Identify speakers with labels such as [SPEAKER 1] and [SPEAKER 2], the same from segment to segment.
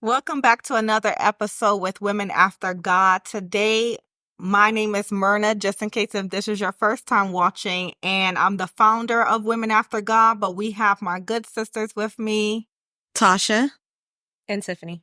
[SPEAKER 1] Welcome back to another episode with Women After God. Today, my name is Myrna, just in case if this is your first time watching, and I'm the founder of Women After God, but we have my good sisters with me.
[SPEAKER 2] Tasha.
[SPEAKER 3] And Tiffany.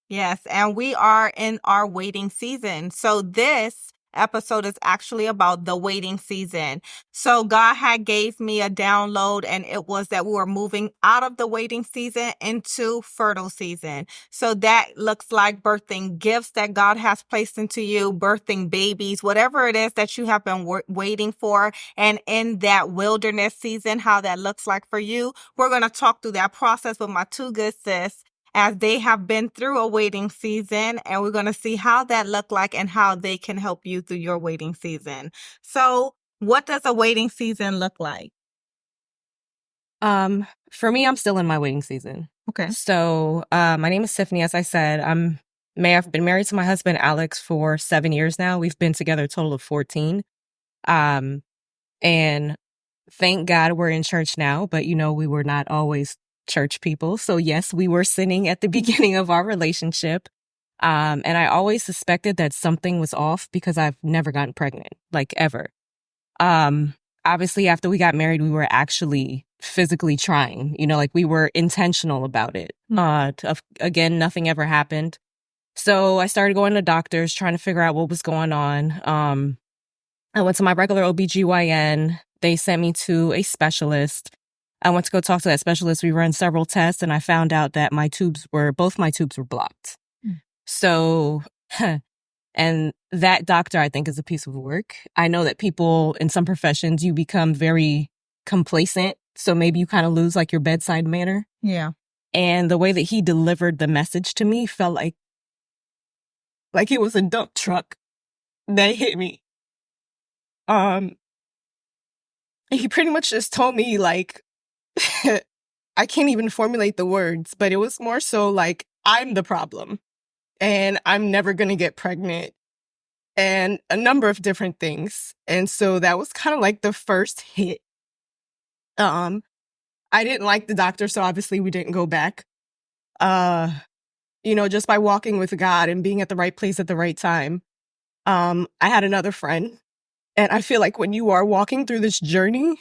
[SPEAKER 1] Yes, and we are in our waiting season. So this episode is actually about the waiting season. So God had gave me a download, and it was that we were moving out of the waiting season into fertile season. So that looks like birthing gifts that God has placed into you, birthing babies, whatever it is that you have been waiting for. And in that wilderness season, how that looks like for you, we're going to talk through that process with my two good sis, as they have been through a waiting season, and we're going to see how that looked like and how they can help you through your waiting season. So what does a waiting season look like?
[SPEAKER 3] For me, I'm still in my waiting season.
[SPEAKER 1] Okay.
[SPEAKER 3] So, my name is Tiffany. As I said, I've been married to my husband, Alex, for 7 years now. We've been together a total of 14. And thank God we're in church now, but we were not always church people. So yes, we were sinning at the beginning of our relationship. And I always suspected that something was off because I've never gotten pregnant, like ever. Obviously after we got married, we were actually physically trying, we were intentional about it. Again, nothing ever happened. So I started going to doctors, trying to figure out what was going on. I went to my regular OBGYN. They sent me to a specialist. I went to go talk to that specialist. We ran several tests, and I found out that both my tubes were blocked. So, and that doctor, I think, is a piece of work. I know that people in some professions, you become very complacent. So maybe you kind of lose like your bedside manner.
[SPEAKER 1] Yeah.
[SPEAKER 3] And the way that he delivered the message to me felt like it was a dump truck that hit me. He pretty much just told me I can't even formulate the words, but it was more so like, I'm the problem and I'm never going to get pregnant and a number of different things. And so that was kind of like the first hit. I didn't like the doctor, so obviously we didn't go back. Just by walking with God and being at the right place at the right time. I had another friend, and I feel like when you are walking through this journey,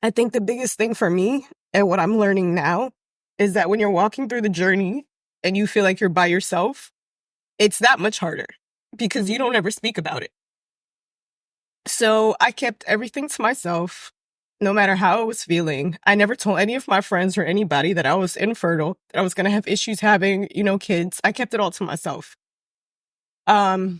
[SPEAKER 3] I think the biggest thing for me and what I'm learning now is that when you're walking through the journey and you feel like you're by yourself, it's that much harder because you don't ever speak about it. So I kept everything to myself, no matter how I was feeling. I never told any of my friends or anybody that I was infertile, that I was going to have issues having, kids. I kept it all to myself. But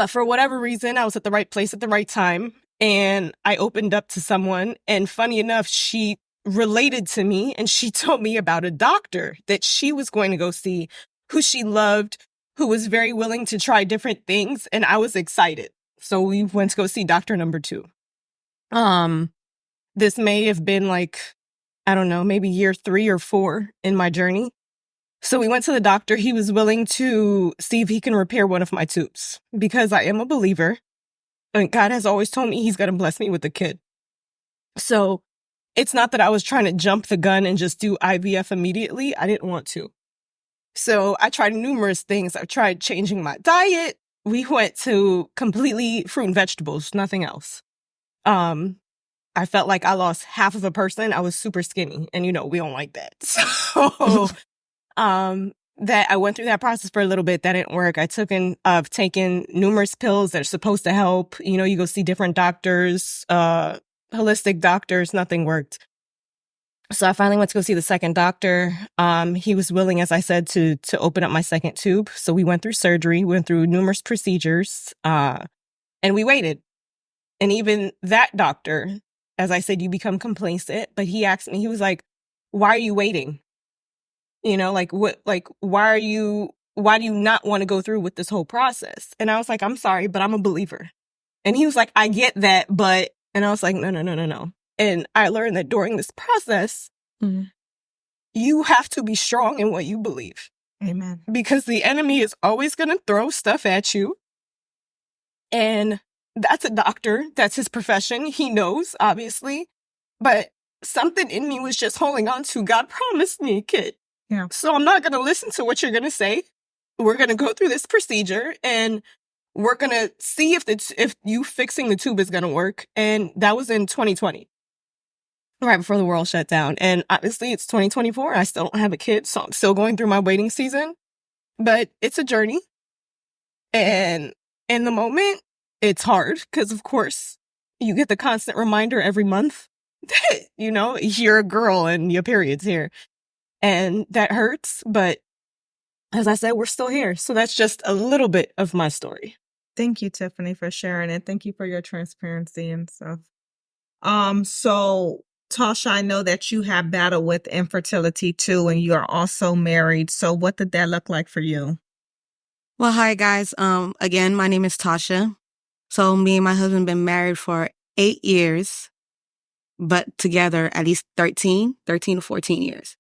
[SPEAKER 3] for whatever reason, I was at the right place at the right time. And I opened up to someone, and funny enough, she related to me and she told me about a doctor that she was going to go see, who she loved, who was very willing to try different things. And I was excited. So we went to go see doctor number 2. This may have been maybe year 3 or 4 in my journey. So we went to the doctor. He was willing to see if he can repair one of my tubes because I am a believer. And God has always told me he's going to bless me with a kid. So it's not that I was trying to jump the gun and just do IVF immediately. I didn't want to. So I tried numerous things. I tried changing my diet. We went to completely fruit and vegetables, nothing else. I felt like I lost half of a person. I was super skinny, and we don't like that. So that I went through that process for a little bit. That didn't work. I've taken numerous pills that are supposed to help. You go see different doctors, holistic doctors, nothing worked. So I finally went to go see the second doctor. He was willing, as I said, to open up my second tube. So we went through surgery, went through numerous procedures, and we waited. And even that doctor, as I said, you become complacent, but he asked me, he was like, why are you waiting? Why do you not want to go through with this whole process? And I was like, I'm sorry, but I'm a believer. And he was like, I get that, but, and I was like, no. And I learned that during this process, you have to be strong in what you believe.
[SPEAKER 1] Amen.
[SPEAKER 3] Because the enemy is always going to throw stuff at you. And that's a doctor. That's his profession. He knows, obviously. But something in me was just holding on to, God promised me, kid.
[SPEAKER 1] Yeah.
[SPEAKER 3] So I'm not going to listen to what you're going to say. We're going to go through this procedure and we're going to see if you fixing the tube is going to work. And that was in 2020, right before the world shut down. And obviously it's 2024. I still don't have a kid, so I'm still going through my waiting season. But it's a journey. And in the moment, it's hard because, of course, you get the constant reminder every month that, you're a girl and your period's here. And that hurts. But as I said, we're still here. So that's just a little bit of my story.
[SPEAKER 1] Thank you, Tiffany, for sharing it. Thank you for your transparency and stuff. So Tasha, I know that you have battled with infertility too, and you are also married. So what did that look like for you?
[SPEAKER 2] Well, hi guys. Again, my name is Tasha. So me and my husband been married for 8 years, but together at least 13 to 14 years.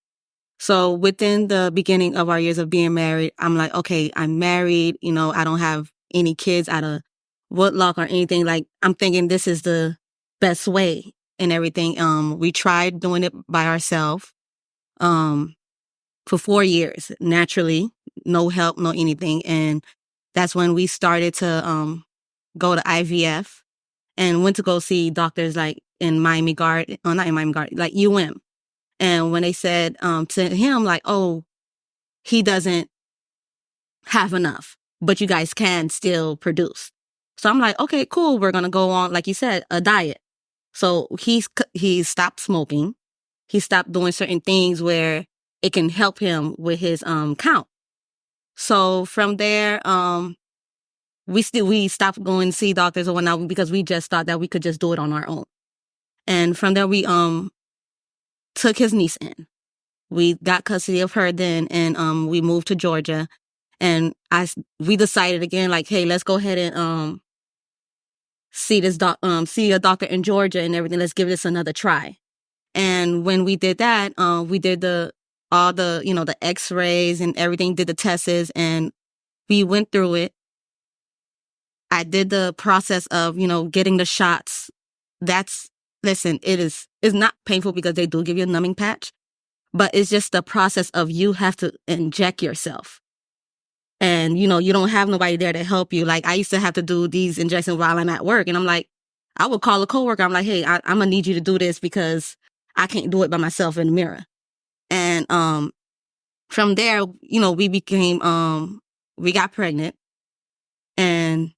[SPEAKER 2] So within the beginning of our years of being married, I'm like, okay, I'm married. I don't have any kids out of wedlock or anything. Like, I'm thinking this is the best way and everything. We tried doing it by ourselves, for 4 years, naturally, no help, no anything. And that's when we started to, go to IVF and went to go see doctors like in Miami Gardens, not in Miami Gardens, like And when they said to him, like, oh, he doesn't have enough, but you guys can still produce. So I'm like, okay, cool. We're going to go on, like you said, a diet. So he stopped smoking. He stopped doing certain things where it can help him with his count. So from there, we stopped going to see doctors or whatnot because we just thought that we could just do it on our own. And from there, we took his niece in. We got custody of her then, and we moved to Georgia. And we decided again, like, hey, let's go ahead and see a doctor in Georgia and everything. Let's give this another try. And when we did that, we did all the X-rays and everything, did the tests, and we went through it. I did the process of, getting the shots. It's not painful because they do give you a numbing patch, but it's just the process of you have to inject yourself. And, you don't have nobody there to help you. Like, I used to have to do these injections while I'm at work. And I'm like, I would call a coworker. I'm like, hey, I'm going to need you to do this because I can't do it by myself in the mirror. And from there, we became, we got pregnant. And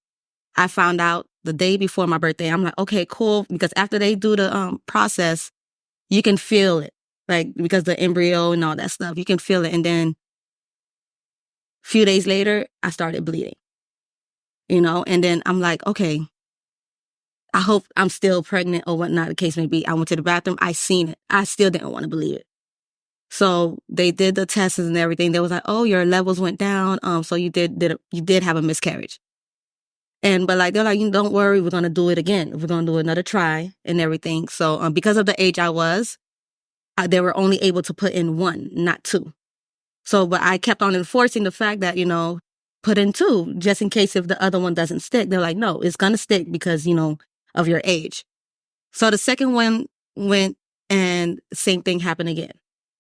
[SPEAKER 2] I found out the day before my birthday. I'm like, okay, cool. Because after they do the process, you can feel it. Like, because the embryo and all that stuff, you can feel it. And then a few days later, I started bleeding. And then I'm like, okay, I hope I'm still pregnant or whatnot, the case may be. I went to the bathroom. I seen it. I still didn't want to believe it. So they did the tests and everything. They was like, oh, your levels went down. So you did have a miscarriage. But like, they're like, don't worry, we're going to do it again. We're going to do another try and everything. So because of the age I was, they were only able to put in 1, not 2. So, but I kept on enforcing the fact that, put in 2, just in case if the other one doesn't stick. They're like, no, it's going to stick because, of your age. So the second one went and same thing happened again.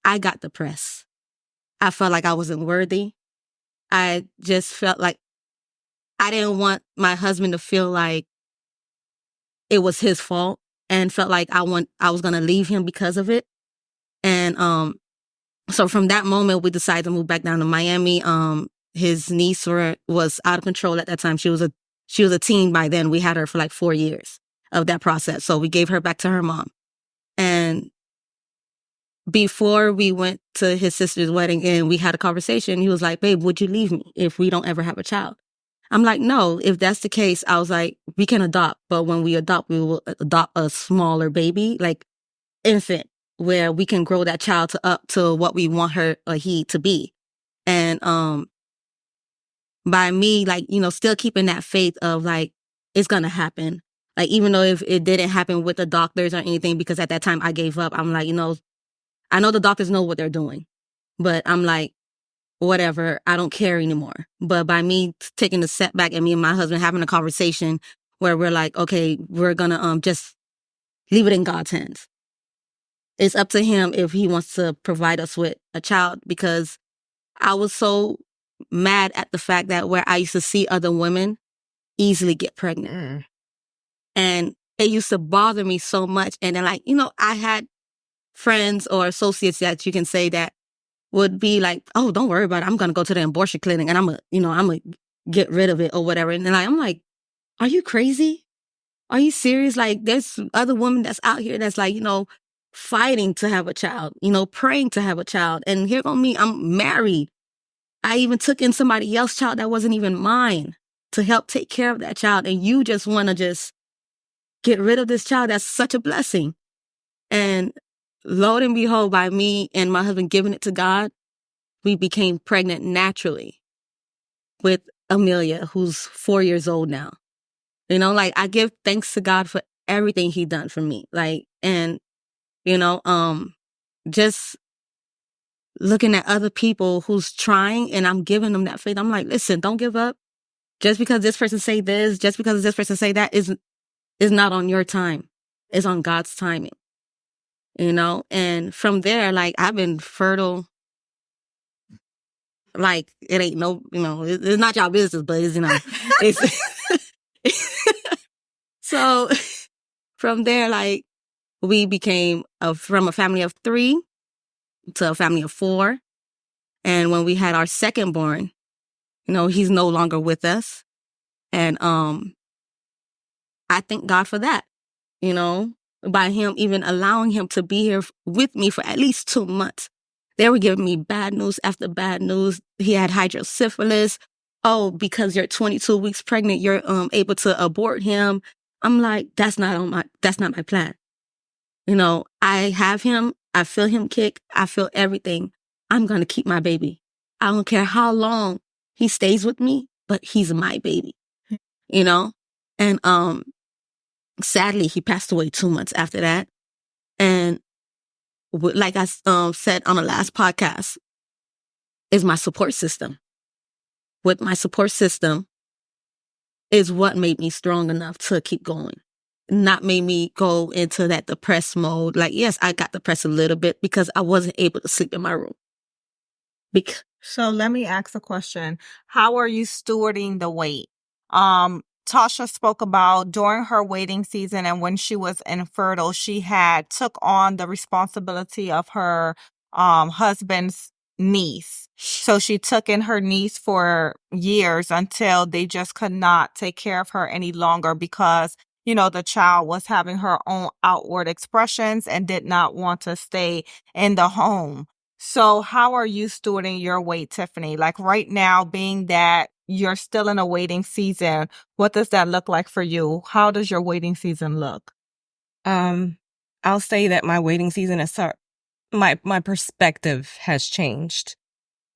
[SPEAKER 2] I got depressed. I felt like I wasn't worthy. I just felt like I didn't want my husband to feel like it was his fault and felt like I was going to leave him because of it. And so from that moment, we decided to move back down to Miami. His niece was out of control at that time. She was a teen by then. We had her for like 4 years of that process. So we gave her back to her mom. And before we went to his sister's wedding and we had a conversation, he was like, babe, would you leave me if we don't ever have a child? I'm like, no, if that's the case, I was like, we can adopt. But when we adopt, we will adopt a smaller baby, like infant, where we can grow that child up to what we want her or he to be. And by me, like, still keeping that faith of like, it's going to happen. Like, even though if it didn't happen with the doctors or anything, because at that time I gave up, I'm like, I know the doctors know what they're doing, but I'm like, whatever, I don't care anymore. But by me taking the setback and me and my husband having a conversation where we're like, okay, we're going to just leave it in God's hands. it's up to him if he wants to provide us with a child, because I was so mad at the fact that where I used to see other women easily get pregnant. And it used to bother me so much. And then, like, I had friends or associates that you can say that would be like, oh, don't worry about it. I'm going to go to the abortion clinic and I'm going to get rid of it or whatever. And then I'm like, are you crazy? Are you serious? Like, there's other women that's out here that's like, fighting to have a child, praying to have a child. And here go me, I'm married. I even took in somebody else's child that wasn't even mine to help take care of that child. And you just want to just get rid of this child. That's such a blessing. And lo and behold, by me and my husband giving it to God, we became pregnant naturally with Amelia, who's 4 years old now. Like, I give thanks to God for everything he done for me. Like, and, just looking at other people who's trying, and I'm giving them that faith. I'm like, listen, don't give up. Just because this person say this, just because this person say that is not on your time. It's on God's timing. And from there, like, I've been fertile. Like, it ain't no, it's not y'all business, but it's, it's, so from there, like, we became from a family of 3 to a family of 4. And when we had our second born, he's no longer with us. And I thank God for that, by him even allowing him to be here with me for at least 2 months. They were giving me bad news after bad news. He had hydrocephalus. Oh, because you're 22 weeks pregnant, you're able to abort him. I'm like, that's not my plan. I have him. I feel him kick. I feel everything. I'm going to keep my baby. I don't care how long he stays with me, but he's my baby, And sadly, he passed away 2 months after that. And like I said on the last podcast, is my support system. With my support system is what made me strong enough to keep going. Not made me go into that depressed mode. Like, yes, I got depressed a little bit because I wasn't able to sleep in my room.
[SPEAKER 1] So let me ask a question. How are you stewarding the weight? Tasha spoke about during her waiting season and when she was infertile, she had took on the responsibility of her husband's niece. So she took in her niece for years until they just could not take care of her any longer because, the child was having her own outward expressions and did not want to stay in the home. So how are you stewarding your weight, Tiffany? Like right now, being that you're still in a waiting season, what does that look like for you? How does your waiting season look?
[SPEAKER 3] I'll say that my waiting season is my perspective has changed.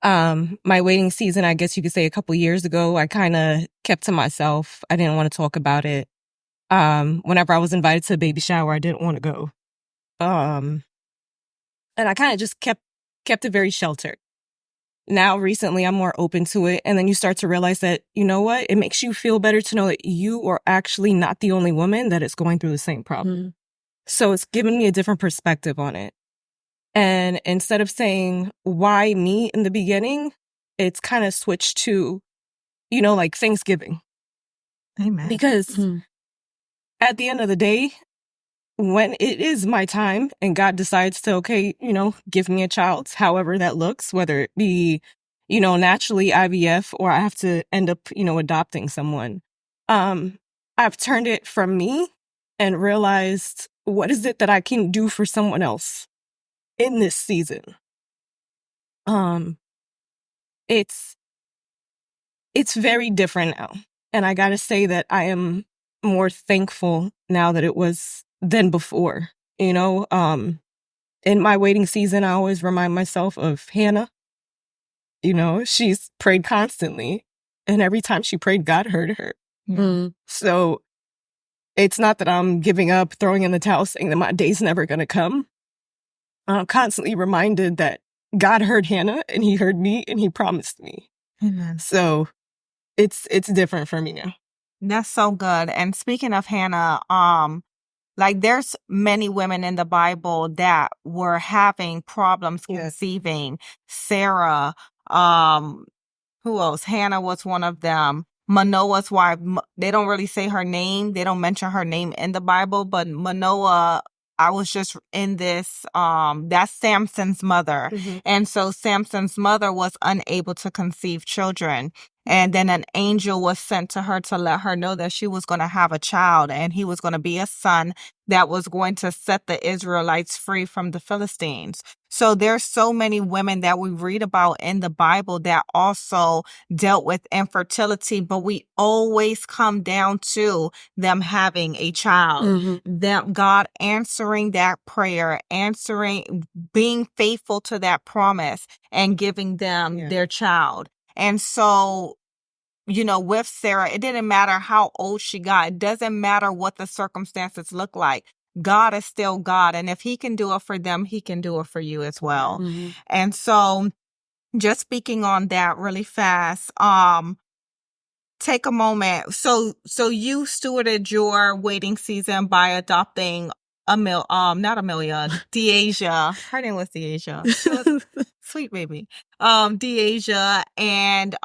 [SPEAKER 3] My waiting season, I guess you could say a couple years ago, I kind of kept to myself. I didn't want to talk about it. Whenever I was invited to a baby shower, I didn't want to go. And I kind of just kept it very sheltered. Now, recently, I'm more open to it. And then you start to realize that, you know what? It makes you feel better to know that you are actually not the only woman that is going through the same problem. Mm-hmm. So it's given me a different perspective on it. And instead of saying, why me in the beginning, it's kind of switched to, like Thanksgiving.
[SPEAKER 1] Amen.
[SPEAKER 3] Because at the end of the day, when it is my time and God decides to, okay, give me a child, however that looks, whether it be, naturally IVF or I have to end up, adopting someone. I've turned it from me and realized what is it that I can do for someone else in this season. It's very different now. And I gotta say that I am more thankful now that it was than before. In my waiting season, I always remind myself of Hannah. She's prayed constantly. And every time she prayed, God heard her.
[SPEAKER 1] Mm.
[SPEAKER 3] So it's not that I'm giving up, throwing in the towel, saying that my day's never going to come. I'm constantly reminded that God heard Hannah and he heard me and he promised me.
[SPEAKER 1] Amen.
[SPEAKER 3] So it's different for me now.
[SPEAKER 1] That's so good. And speaking of Hannah, like there's many women in the Bible that were having problems conceiving. Sarah, who else? Hannah was one of them. Manoah's wife, they don't really say her name. They don't mention her name in the Bible, but Manoah, I was just in this, that's Samson's mother.
[SPEAKER 3] Mhm.
[SPEAKER 1] And so Samson's mother was unable to conceive children. And then an angel was sent to her to let her know that she was going to have a child, and he was going to be a son that was going to set the Israelites free from the Philistines. So there's so many women that we read about in the Bible that also dealt with infertility, but we always come down to them having a child, them, God answering that prayer, being faithful to that promise and giving them their child. And so, you know, with Sarah, it didn't matter how old she got. It doesn't matter what the circumstances look like. God is still God. And if he can do it for them, he can do it for you as well. And so just speaking on that really fast, take a moment. So you stewarded your waiting season by adopting not Amelia, Deasia. Her name was Deasia. She was sweet baby. Deasia, and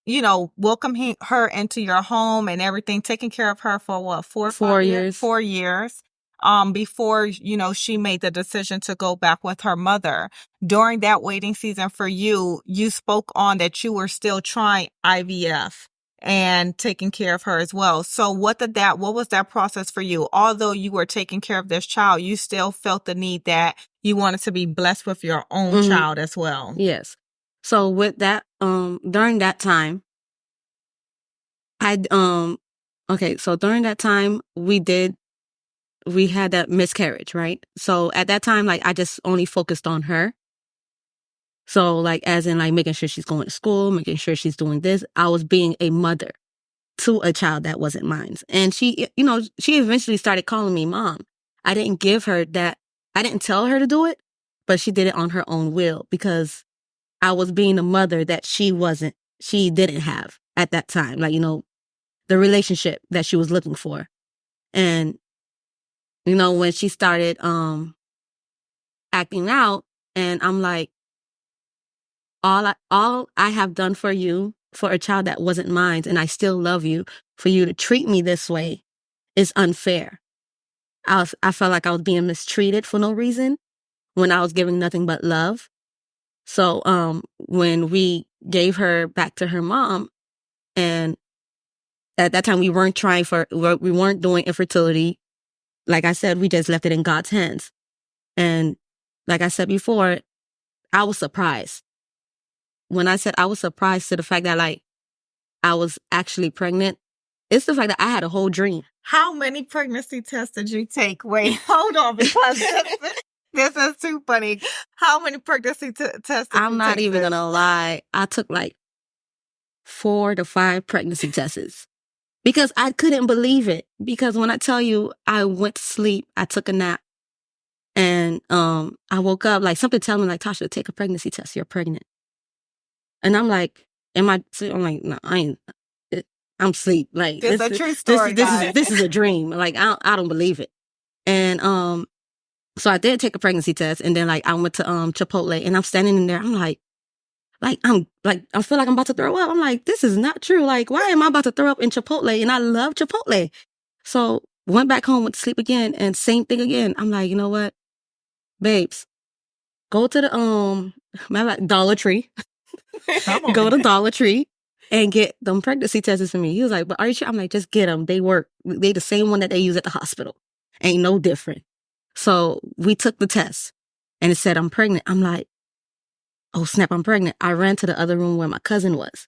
[SPEAKER 1] you know, welcoming her into your home and everything, taking care of her for what, 4 years? 4 years. Before, you know, she made the decision to go back with her mother. During that waiting season for you, you spoke on that you were still trying IVF and taking care of her as well. So what was that process for you? Although you were taking care of this child, you still felt the need that you wanted to be blessed with your own child as well.
[SPEAKER 2] Yes. So with that, during that time, so during that time, we had that miscarriage, right? So at that time, like, I just only focused on her. So, like, as in, like, making sure she's going to school, making sure she's doing this. I was being a mother to a child that wasn't mine. And she, you know, she eventually started calling me mom. I didn't give her that. I didn't tell her to do it, but she did it on her own will because I was being a mother that she didn't have at that time. Like, you know, the relationship that she was looking for. And, you know, when she started acting out, and I'm like, all I have done for you, for a child that wasn't mine, and I still love you, for you to treat me this way is unfair. I felt like I was being mistreated for no reason when I was giving nothing but love. So when we gave her back to her mom, and at that time we weren't doing infertility. Like I said, we just left it in God's hands. And like I said before, I was surprised. When I said I was surprised to the fact that, like, I was actually pregnant, it's the fact that I had a whole dream.
[SPEAKER 1] How many pregnancy tests did you take? Wait, hold on, because this is too funny. How many pregnancy tests did you take?
[SPEAKER 2] I'm not even going to lie. I took like 4 to 5 pregnancy tests because I couldn't believe it. Because when I tell you, I went to sleep, I took a nap, and I woke up, like, something telling me, like, Tasha, take a pregnancy test. You're pregnant. And I'm like, I'm like, no, I ain't. I'm asleep. Like,
[SPEAKER 1] it's a true story.
[SPEAKER 2] This is a dream. Like, I don't believe it. And so I did take a pregnancy test, and then, like, I went to Chipotle, and I'm standing in there. I'm like I feel like I'm about to throw up. I'm like, this is not true. Like, why am I about to throw up in Chipotle? And I love Chipotle. So went back home, went to sleep again, and same thing again. I'm like, you know what, babes, go to the Dollar Tree. Go to Dollar Tree and get them pregnancy tests for me. He was like, but are you sure? I'm like, just get them. They work. They the same one that they use at the hospital. Ain't no different. So we took the test and it said I'm pregnant. I'm like, oh snap, I'm pregnant. I ran to the other room where my cousin was.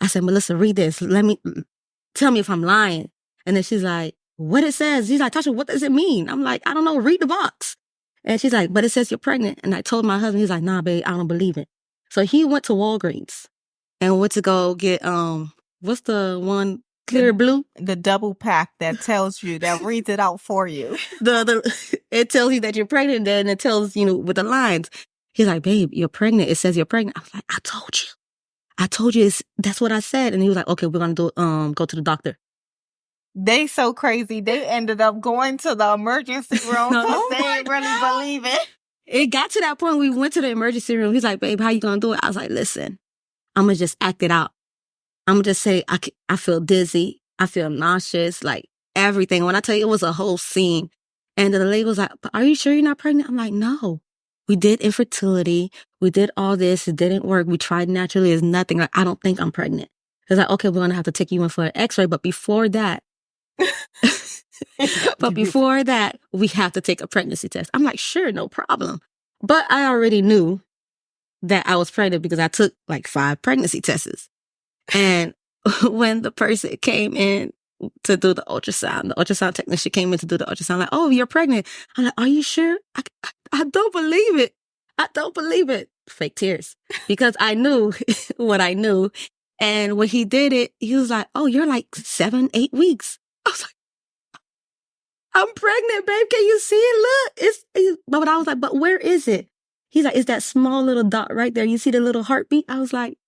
[SPEAKER 2] I said, Melissa, read this. Tell me if I'm lying. And then she's like, what it says? She's like, Tasha, what does it mean? I'm like, I don't know. Read the box. And she's like, but it says you're pregnant. And I told my husband, he's like, nah, babe, I don't believe it. So he went to Walgreens and went to go get, what's the one, Clear Blue?
[SPEAKER 1] The double pack that tells you, that reads it out for you.
[SPEAKER 2] It tells you that you're pregnant, then it tells, you know, with the lines. He's like, babe, you're pregnant. It says you're pregnant. I was like, I told you, that's what I said. And he was like, okay, we're going to go to the doctor.
[SPEAKER 1] They so crazy. They ended up going to the emergency room because they didn't really believe it.
[SPEAKER 2] It got to that point. We went to the emergency room. He's like, babe, how you going to do it? I was like, listen, I'm going to just act it out. I'm going to just say, I feel dizzy. I feel nauseous, like everything. When I tell you, it was a whole scene. And the lady was like, but are you sure you're not pregnant? I'm like, no. We did infertility. We did all this. It didn't work. We tried naturally. It's nothing. Like, I don't think I'm pregnant. It's like, okay, we're going to have to take you in for an x-ray. But before that, we have to take a pregnancy test. I'm like, sure, no problem. But I already knew that I was pregnant because I took like 5 pregnancy tests. And when the person came in to do the ultrasound technician came in to do the ultrasound, like, oh, you're pregnant. I'm like, are you sure? I don't believe it. I don't believe it. Fake tears. Because I knew what I knew. And when he did it, he was like, oh, you're like 7, 8 weeks. I was like, I'm pregnant, babe. Can you see it? Look. But I was like, but where is it? He's like, it's that small little dot right there. You see the little heartbeat? I was like,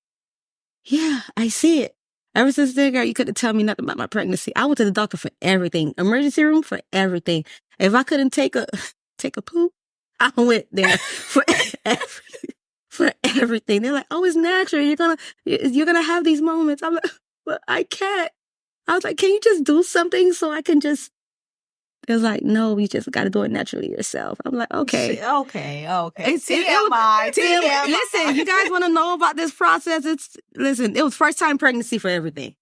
[SPEAKER 2] yeah, I see it. Ever since then, girl, you couldn't tell me nothing about my pregnancy. I went to the doctor for everything. Emergency room for everything. If I couldn't take a poop, I went there for everything. They're like, oh, it's natural. You're gonna have these moments. I'm like, but I can't. I was like, can you just do something so I can just... It was like, no, you just got to do it naturally yourself. I'm like, okay.
[SPEAKER 1] Okay.
[SPEAKER 2] TMI. Listen, you guys want to know about this process? It was first time pregnancy for everything.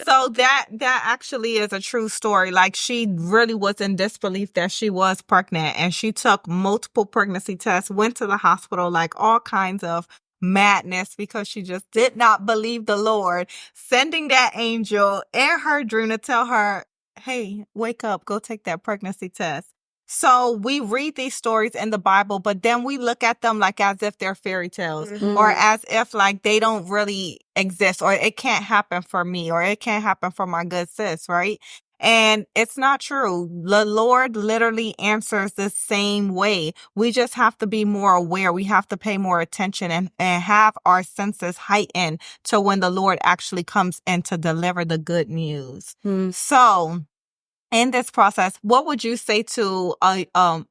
[SPEAKER 1] So that actually is a true story. Like, she really was in disbelief that she was pregnant, and she took multiple pregnancy tests, went to the hospital, like all kinds of madness, because she just did not believe the Lord, sending that angel in her dream to tell her, hey, wake up, go take that pregnancy test. So we read these stories in the Bible, but then we look at them like as if they're fairy tales, or as if like they don't really exist, or it can't happen for me, or it can't happen for my good sis, right? And it's not true. The Lord literally answers the same way. We just have to be more aware. We have to pay more attention and have our senses heightened to when the Lord actually comes in to deliver the good news. So in this process, what would you say to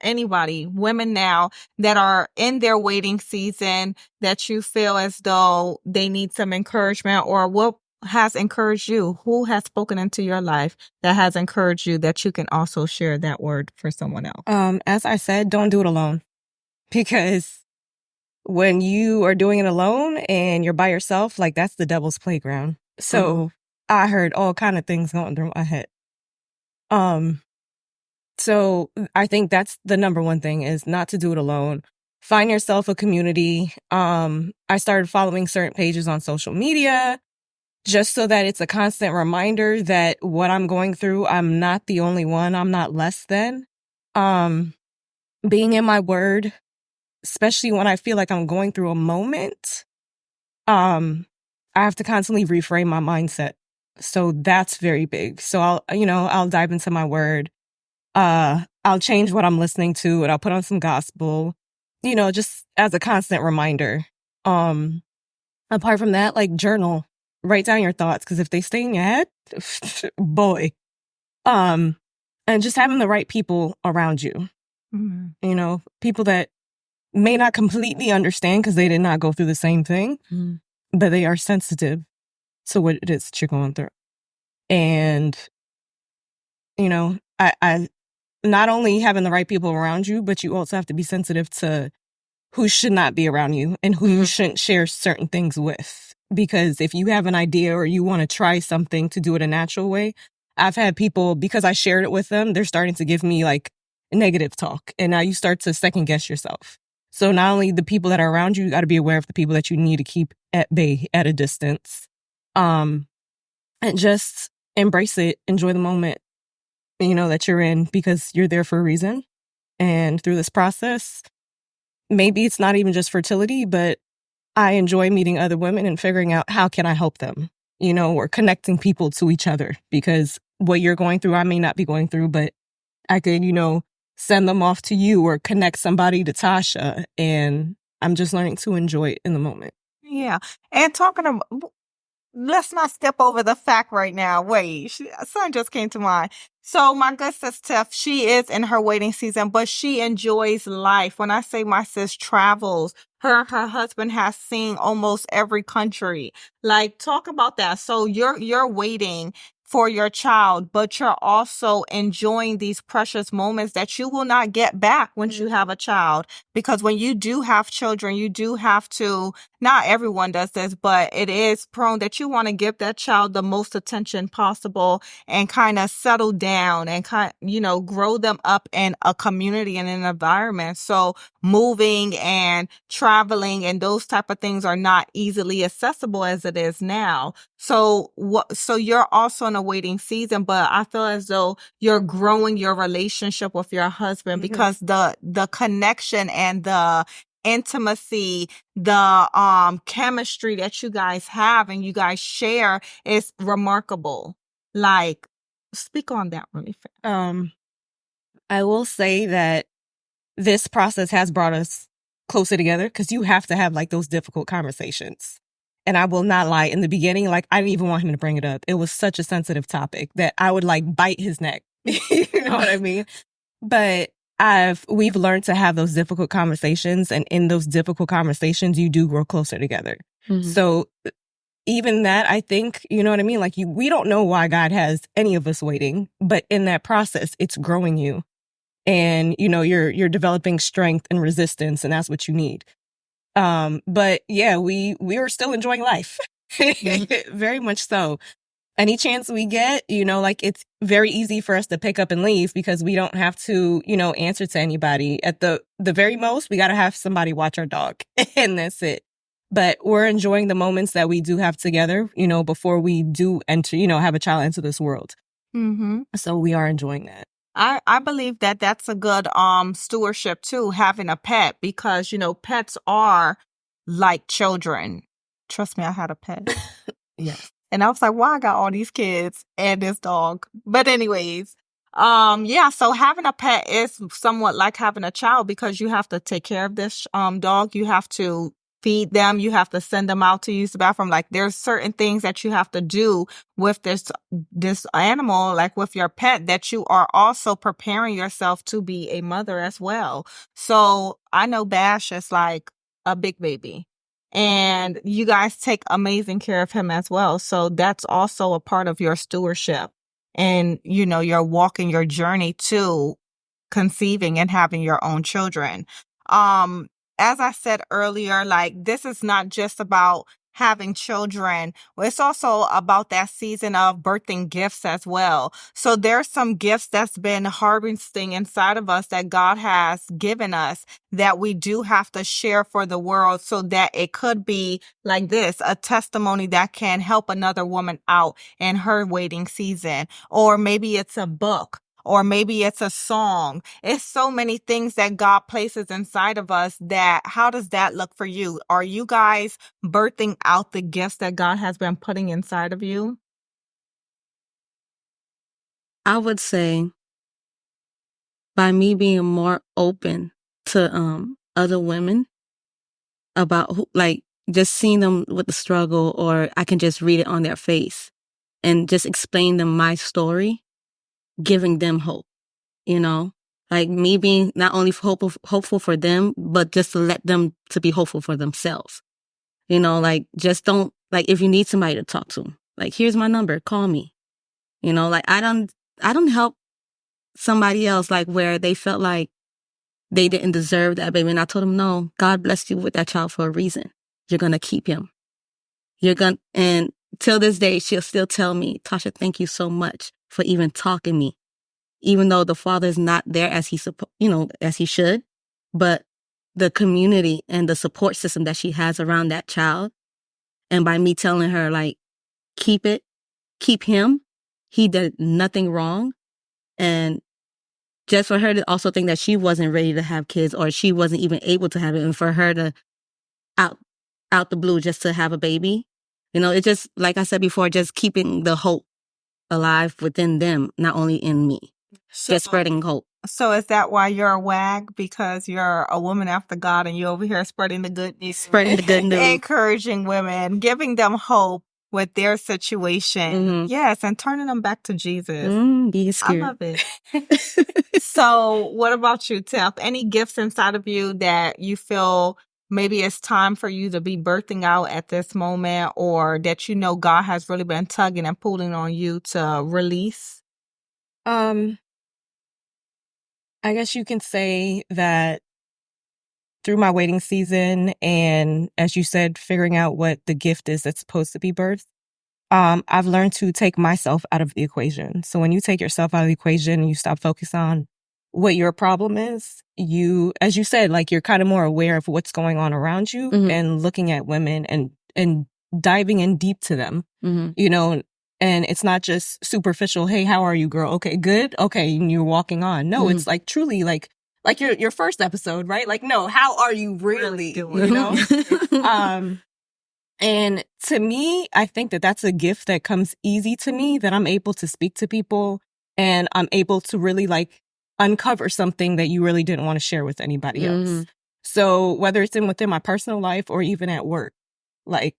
[SPEAKER 1] anybody, women now that are in their waiting season, that you feel as though they need some encouragement, or what has encouraged you? Who has spoken into your life that has encouraged you that you can also share that word for someone else?
[SPEAKER 3] As I said, don't do it alone, because when you are doing it alone and you're by yourself, like, that's the devil's playground. So I heard all kind of things going through my head. So I think that's the number one thing, is not to do it alone. Find yourself a community. I started following certain pages on social media just so that it's a constant reminder that what I'm going through, I'm not the only one. I'm not less than. Being in my word, especially when I feel like I'm going through a moment, I have to constantly reframe my mindset. So that's very big. So I'll dive into my word. I'll change what I'm listening to, and I'll put on some gospel, just as a constant reminder. Apart from that, like, journal, write down your thoughts, because if they stay in your head, boy. And just having the right people around you, people that may not completely understand because they did not go through the same thing, but they are sensitive to what it is that you're going through. And, I not only having the right people around you, but you also have to be sensitive to who should not be around you and who you shouldn't share certain things with. Because if you have an idea or you want to try something to do it a natural way, I've had people, because I shared it with them, they're starting to give me like negative talk. And now you start to second guess yourself. So not only the people that are around you, you got to be aware of the people that you need to keep at bay, at a distance. And just embrace it. Enjoy the moment, that you're in, because you're there for a reason. And through this process, maybe it's not even just fertility, but I enjoy meeting other women and figuring out how can I help them, or connecting people to each other, because what you're going through, I may not be going through, but I could, send them off to you or connect somebody to Tasha. And I'm just learning to enjoy it in the moment.
[SPEAKER 1] Yeah. And talking about, let's not step over the fact right now. Wait, something just came to mind. So my good sis Tiff, she is in her waiting season, but she enjoys life. When I say my sis travels, her husband has seen almost every country. Like, talk about that. So you're waiting for your child, but you're also enjoying these precious moments that you will not get back once you have a child. Because when you do have children, you do have to, not everyone does this, but it is prone that you want to give that child the most attention possible and kind of settle down and grow them up in a community and an environment. So moving and traveling and those type of things are not easily accessible as it is now. So you're also in a waiting season, but I feel as though you're growing your relationship with your husband because the connection and the intimacy, the chemistry that you guys have and you guys share is remarkable. Like, speak on that really fast.
[SPEAKER 3] I will say that this process has brought us closer together because you have to have like those difficult conversations. And I will not lie, in the beginning, like I didn't even want him to bring it up. It was such a sensitive topic that I would like bite his neck. You know what I mean? But we've learned to have those difficult conversations, and in those difficult conversations, you do grow closer together. Mm-hmm. So even that, I think, you know what I mean? Like we don't know why God has any of us waiting, but in that process, it's growing you. And, you know, you're developing strength and resistance, and that's what you need. But yeah, we are still enjoying life. Very much so. Any chance we get, you know, like it's very easy for us to pick up and leave because we don't have to, you know, answer to anybody. At the very most, we got to have somebody watch our dog and that's it. But we're enjoying the moments that we do have together, you know, before we do enter, you know, have a child into this world. Mm-hmm. So we are enjoying that.
[SPEAKER 1] I believe that that's a good stewardship too, having a pet, because, you know, pets are like children. Trust me, I had a pet.
[SPEAKER 3] Yes.
[SPEAKER 1] And I was like, why I got all these kids and this dog? But anyways, yeah, so having a pet is somewhat like having a child because you have to take care of this dog. You have to feed them. You have to send them out to use the bathroom. Like there's certain things that you have to do with this animal, like with your pet, that you are also preparing yourself to be a mother as well. So I know Bash is like a big baby. And you guys take amazing care of him as well. So that's also a part of your stewardship. And, you know, you're walking your journey to conceiving and having your own children. As I said earlier, like this is not just about having children. It's also about that season of birthing gifts as well. So there's some gifts that's been harvesting inside of us that God has given us that we do have to share for the world, so that it could be like this, a testimony that can help another woman out in her waiting season. Or maybe it's a book. Or maybe it's a song. It's so many things that God places inside of us. That, how does that look for you? Are you guys birthing out the gifts that God has been putting inside of you?
[SPEAKER 2] I would say by me being more open to other women about like just seeing them with the struggle, or I can just read it on their face and just explain them my story, giving them hope, you know, like me being not only hopeful for them, but just to let them to be hopeful for themselves. You know, like just don't, like if you need somebody to talk to, like here's my number, call me. You know, like I don't help somebody else like where they felt like they didn't deserve that baby. And I told them, no, God blessed you with that child for a reason. You're going to keep him. And till this day, she'll still tell me, Tasha, thank you so much for even talking to me. Even though the father is not there as he should, but the community and the support system that she has around that child. And by me telling her, like, keep him, he did nothing wrong. And just for her to also think that she wasn't ready to have kids, or she wasn't even able to have it, and for her to out the blue just to have a baby, you know, it just, like I said before, just keeping the hope alive within them, not only in me. Just spreading hope.
[SPEAKER 1] So is that why you're a WAG? Because you're a woman after God and you're over here spreading the good news.
[SPEAKER 2] Spreading the good news.
[SPEAKER 1] Encouraging women, giving them hope with their situation. Yes, and turning them back to Jesus.
[SPEAKER 2] Be scared.
[SPEAKER 1] I love it. So what about you, Tiff? Any gifts inside of you that you feel maybe it's time for you to be birthing out at this moment, or that you know God has really been tugging and pulling on you to release?
[SPEAKER 3] I guess you can say that through my waiting season and, as you said, figuring out what the gift is that's supposed to be birthed, I've learned to take myself out of the equation. So when you take yourself out of the equation and you stop focusing on what your problem is, you, as you said, like, you're kind of more aware of what's going on around you and looking at women and diving in deep to them, you know, and it's not just superficial. Hey, how are you, girl? Okay, good. Okay. And you're walking on. No, it's like truly like your first episode, right? Like, no, how are you really, you know? And to me, I think that that's a gift that comes easy to me, that I'm able to speak to people and I'm able to really like uncover something that you really didn't want to share with anybody else. So whether it's within my personal life or even at work, like,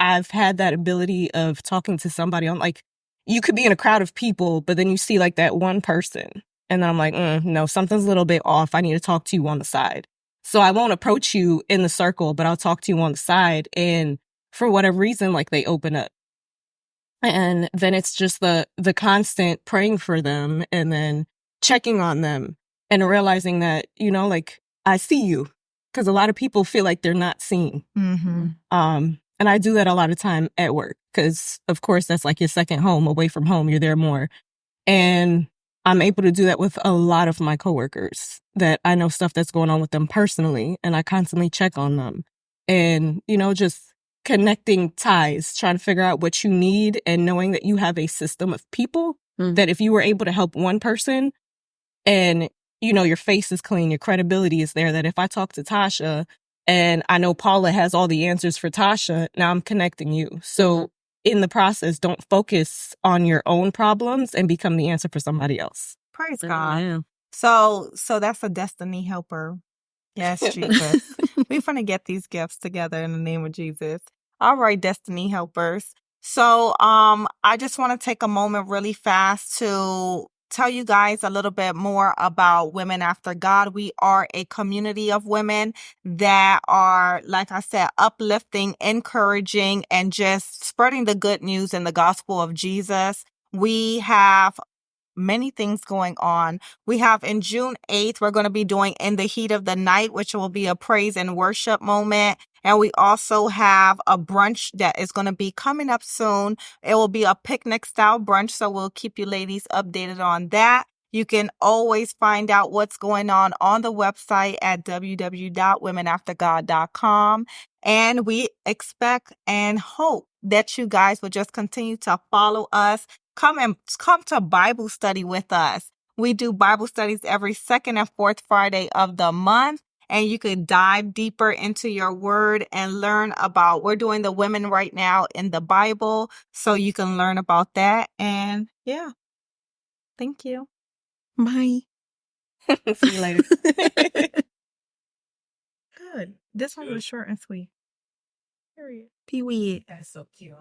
[SPEAKER 3] I've had that ability of talking to somebody on, like, you could be in a crowd of people, but then you see like that one person and then I'm like, no, something's a little bit off. I need to talk to you on the side. So I won't approach you in the circle, but I'll talk to you on the side. And for whatever reason, like, they open up. And then it's just the constant praying for them and then checking on them and realizing that, you know, like, I see you. Because a lot of people feel like they're not seen. And I do that a lot of time at work because, of course, that's like your second home. Away from home, you're there more. And I'm able to do that with a lot of my coworkers, that I know stuff that's going on with them personally, and I constantly check on them. And, you know, just connecting ties, trying to figure out what you need, and knowing that you have a system of people that if you were able to help one person and, you know, your face is clean, your credibility is there, that if I talk to Tasha and I know Paula has all the answers for Tasha, now I'm connecting you. So in the process, don't focus on your own problems and become the answer for somebody else.
[SPEAKER 1] Praise God. So that's a destiny helper. Yes, Jesus. We're going to get these gifts together in the name of Jesus. All right, destiny helpers. So I just want to take a moment really fast to tell you guys a little bit more about Women After God. We are a community of women that are, like I said, uplifting, encouraging, and just spreading the good news and the gospel of Jesus. We have many things going on. We have in June 8th, we're going to be doing In the Heat of the Night, which will be a praise and worship moment. And we also have a brunch that is going to be coming up soon. It will be a picnic style brunch. So we'll keep you ladies updated on that. You can always find out what's going on the website at www.womenaftergod.com. And we expect and hope that you guys will just continue to follow us. Come to Bible study with us. We do Bible studies every second and fourth Friday of the month, and you can dive deeper into your word and learn about, we're doing the women right now in the Bible, so you can learn about that. And yeah, thank you.
[SPEAKER 2] Bye.
[SPEAKER 3] See you later.
[SPEAKER 1] Good. This one was short and sweet. Period.
[SPEAKER 2] Pee-wee.
[SPEAKER 1] That's so cute.